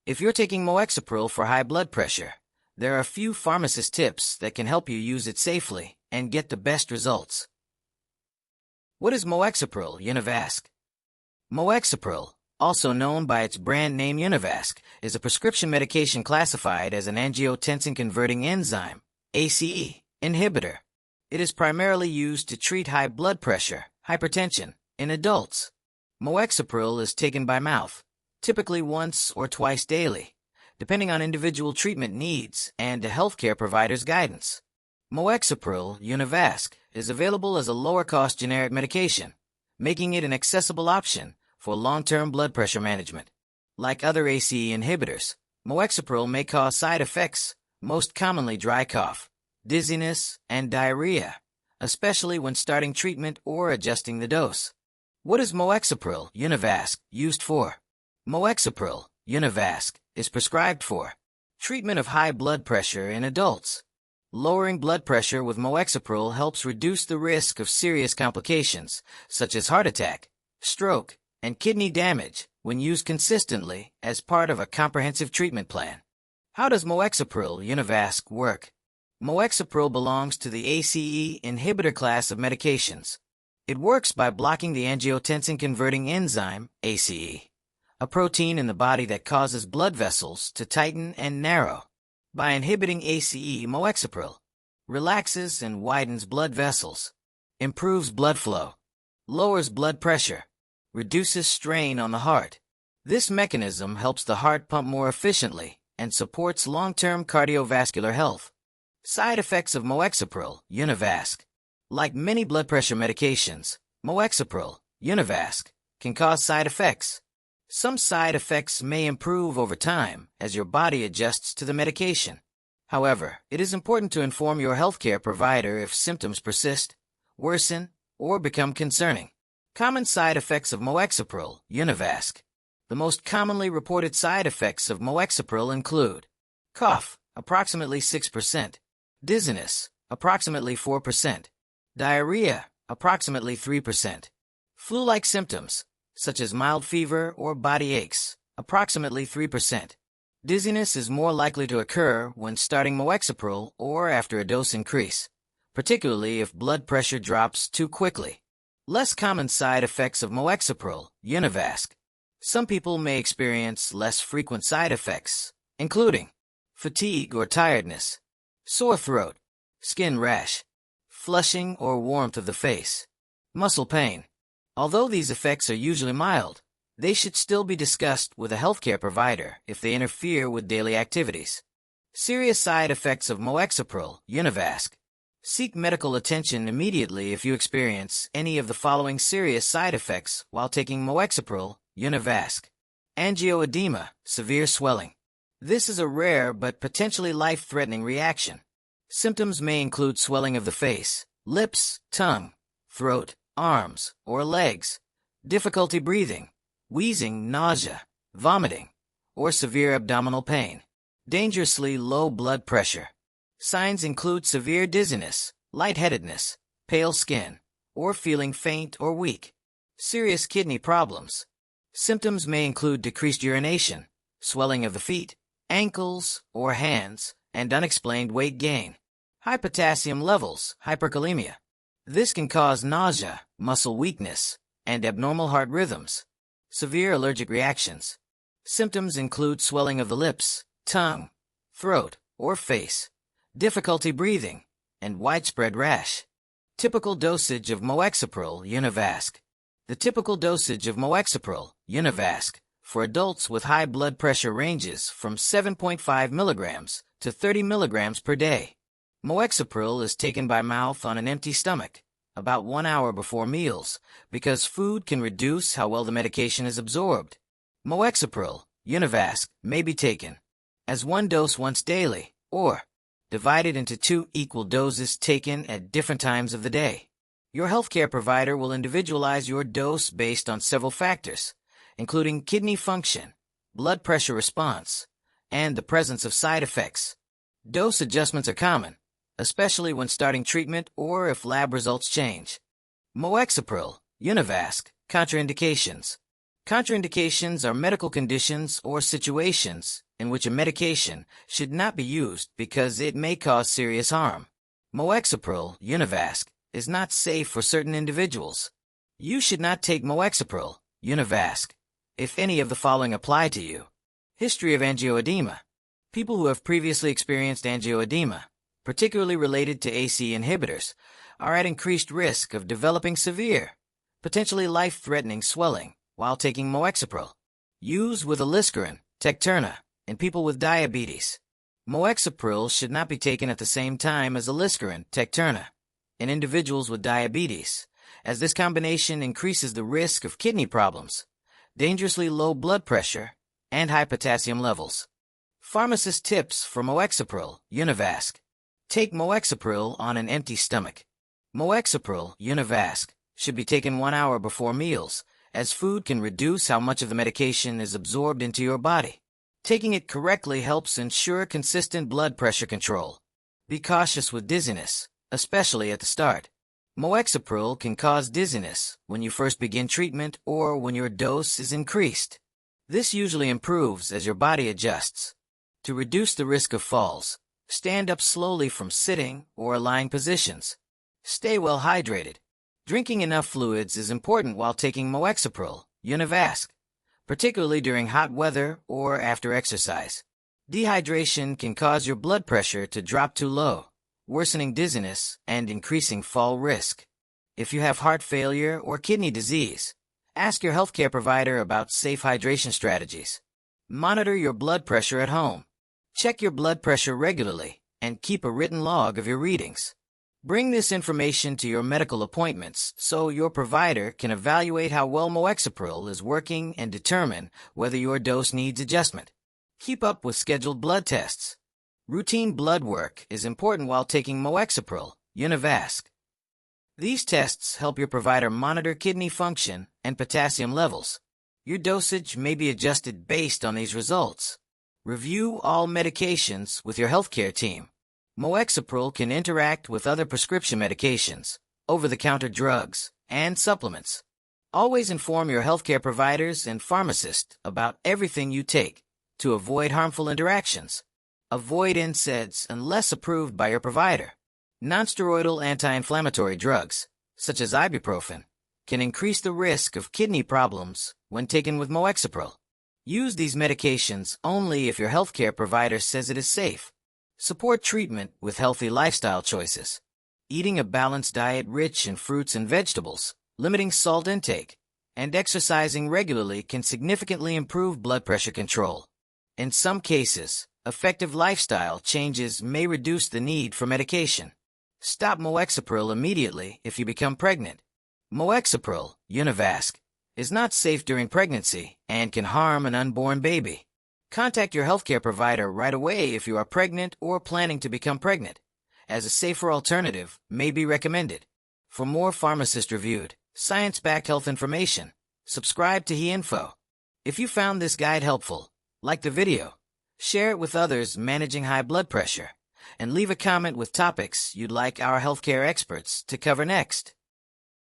If you're taking Moexipril for high blood pressure, there are a few pharmacist tips that can help you use it safely and get the best results. What is Moexipril, Univasc? Moexipril, also known by its brand name Univasc, is a prescription medication classified as an angiotensin-converting enzyme, ACE, inhibitor. It is primarily used to treat high blood pressure, hypertension, in adults. Moexipril is taken by mouth, typically once or twice daily, depending on individual treatment needs and a healthcare provider's guidance. Moexipril, Univasc, is available as a lower-cost generic medication, making it an accessible option for long-term blood pressure management. Like other ACE inhibitors, Moexipril may cause side effects, most commonly dry cough, dizziness, and diarrhea, especially when starting treatment or adjusting the dose. What is Moexipril, Univasc, used for? Moexipril, Univasc, is prescribed for treatment of high blood pressure in adults. Lowering blood pressure with Moexipril helps reduce the risk of serious complications, such as heart attack, stroke, and kidney damage, when used consistently as part of a comprehensive treatment plan. How does Moexipril, Univasc, work? Moexipril belongs to the ACE inhibitor class of medications. It works by blocking the angiotensin-converting enzyme, ACE, a protein in the body that causes blood vessels to tighten and narrow. By inhibiting ACE, Moexipril relaxes and widens blood vessels, improves blood flow, lowers blood pressure, reduces strain on the heart. This mechanism helps the heart pump more efficiently and supports long-term cardiovascular health. Side effects of Moexipril, Univasc. Like many blood pressure medications, Moexipril, Univasc, can cause side effects. Some side effects may improve over time as your body adjusts to the medication. However, it is important to inform your healthcare provider if symptoms persist, worsen, or become concerning. Common side effects of Moexipril, Univasc. The most commonly reported side effects of Moexipril include cough, approximately 6%, dizziness, approximately 4%, diarrhea, approximately 3%, flu-like symptoms, such as mild fever or body aches, approximately 3%. Dizziness is more likely to occur when starting Moexipril or after a dose increase, particularly if blood pressure drops too quickly. Less common side effects of Moexipril, Univasc. Some people may experience less frequent side effects, including fatigue or tiredness, sore throat, skin rash, flushing or warmth of the face, muscle pain. Although these effects are usually mild, they should still be discussed with a healthcare provider if they interfere with daily activities. Serious side effects of Moexipril, Univasc. Seek medical attention immediately if you experience any of the following serious side effects while taking Moexipril, Univasc. Angioedema, severe swelling. This is a rare but potentially life-threatening reaction. Symptoms may include swelling of the face, lips, tongue, throat, arms, or legs, difficulty breathing, wheezing, nausea, vomiting, or severe abdominal pain. Dangerously low blood pressure. Signs include severe dizziness, lightheadedness, pale skin, or feeling faint or weak. Serious kidney problems. Symptoms may include decreased urination, swelling of the feet, ankles, or hands, and unexplained weight gain. High potassium levels, hyperkalemia. This can cause nausea, muscle weakness, and abnormal heart rhythms. Severe allergic reactions. Symptoms include swelling of the lips, tongue, throat, or face, difficulty breathing, and widespread rash. Typical dosage of Moexipril, Univasc. The typical dosage of Moexipril, Univasc, for adults with high blood pressure ranges from 7.5 milligrams to 30 milligrams per day. Moexipril is taken by mouth on an empty stomach, about 1 hour before meals, because food can reduce how well the medication is absorbed. Moexipril, Univasc, may be taken as one dose once daily, or divided into 2 equal doses taken at different times of the day. Your healthcare provider will individualize your dose based on several factors, including kidney function, blood pressure response, and the presence of side effects. Dose adjustments are common, especially when starting treatment or if lab results change. Moexipril, Univasc, contraindications. Contraindications are medical conditions or situations in which a medication should not be used because it may cause serious harm. Moexipril, Univasc, is not safe for certain individuals. You should not take Moexipril, Univasc, if any of the following apply to you. History of angioedema. People who have previously experienced angioedema, particularly related to ACE inhibitors, are at increased risk of developing severe, potentially life-threatening swelling while taking Moexipril. Use with aliskiren, Tecturna, in people with diabetes. Moexipril should not be taken at the same time as aliskiren, Tecturna, in individuals with diabetes, as this combination increases the risk of kidney problems, dangerously low blood pressure, and high potassium levels. Pharmacist tips for Moexipril, Univasc. Take Moexipril on an empty stomach. Moexipril, Univasc, should be taken 1 hour before meals, as food can reduce how much of the medication is absorbed into your body. Taking it correctly helps ensure consistent blood pressure control. Be cautious with dizziness, especially at the start. Moexipril can cause dizziness when you first begin treatment or when your dose is increased. This usually improves as your body adjusts. To reduce the risk of falls, stand up slowly from sitting or lying positions. Stay well hydrated. Drinking enough fluids is important while taking Moexipril, Univasc, particularly during hot weather or after exercise. Dehydration can cause your blood pressure to drop too low, worsening dizziness and increasing fall risk. If you have heart failure or kidney disease, ask your healthcare provider about safe hydration strategies. Monitor your blood pressure at home. Check your blood pressure regularly and keep a written log of your readings. Bring this information to your medical appointments so your provider can evaluate how well Moexipril is working and determine whether your dose needs adjustment. Keep up with scheduled blood tests. Routine blood work is important while taking Moexipril, Univasc. These tests help your provider monitor kidney function and potassium levels. Your dosage may be adjusted based on these results. Review all medications with your healthcare team. Moexipril can interact with other prescription medications, over-the-counter drugs, and supplements. Always inform your healthcare providers and pharmacists about everything you take to avoid harmful interactions. Avoid NSAIDs unless approved by your provider. Nonsteroidal anti-inflammatory drugs, such as ibuprofen, can increase the risk of kidney problems when taken with Moexipril. Use these medications only if your healthcare provider says it is safe. Support treatment with healthy lifestyle choices. Eating a balanced diet rich in fruits and vegetables, limiting salt intake, and exercising regularly can significantly improve blood pressure control. In some cases, effective lifestyle changes may reduce the need for medication. Stop Moexipril immediately if you become pregnant. Moexipril, Univasc, is not safe during pregnancy and can harm an unborn baby. Contact your healthcare provider right away if you are pregnant or planning to become pregnant, as a safer alternative may be recommended. For more pharmacist-reviewed, science-backed health information, subscribe to HeInfo. If you found this guide helpful, like the video, share it with others managing high blood pressure, and leave a comment with topics you'd like our healthcare experts to cover next.